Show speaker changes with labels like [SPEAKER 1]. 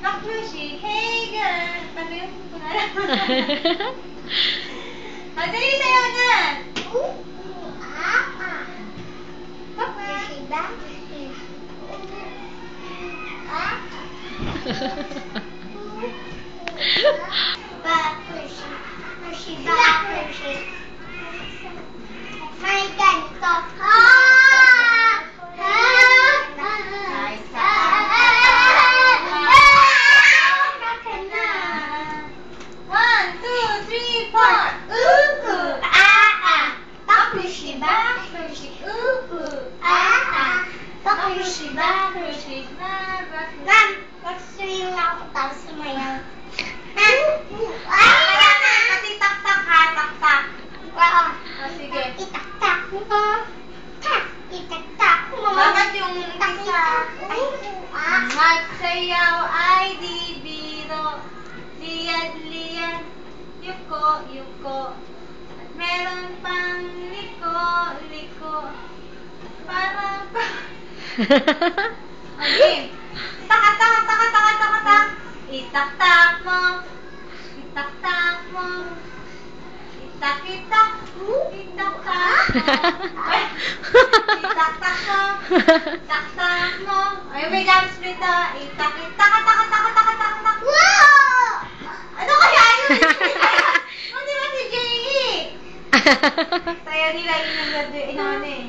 [SPEAKER 1] Baklushi, hey girl! Paano yung kunala? Madali sa'yo na!
[SPEAKER 2] Baklushi, baklushi. Baklushi, baklushi, baklushi. May ganito. Ma'am, mag-swing ako tapos sumayaw.
[SPEAKER 1] Kasi tak-tak ha, tak-tak.
[SPEAKER 2] Oo.
[SPEAKER 1] Sige.
[SPEAKER 2] Itak-tak mo. Itak-tak mo.
[SPEAKER 1] Bakit yung isa? Magsayaw ay di biro. Liyad-liyad, yuko-yuko. At meron pang liko-liko. Parang pa... Okay. Tak-tak. Itak-tak mo. Itak-tak mo. Itak-itak. Itak-tak mo. Itak-tak mo. Tak-tak mo. Ay, may dance dito. Itak-itak.
[SPEAKER 2] Wow!
[SPEAKER 1] Ano kaya yun? Ano ba si Jay? Sayo nila yung nag-graduate.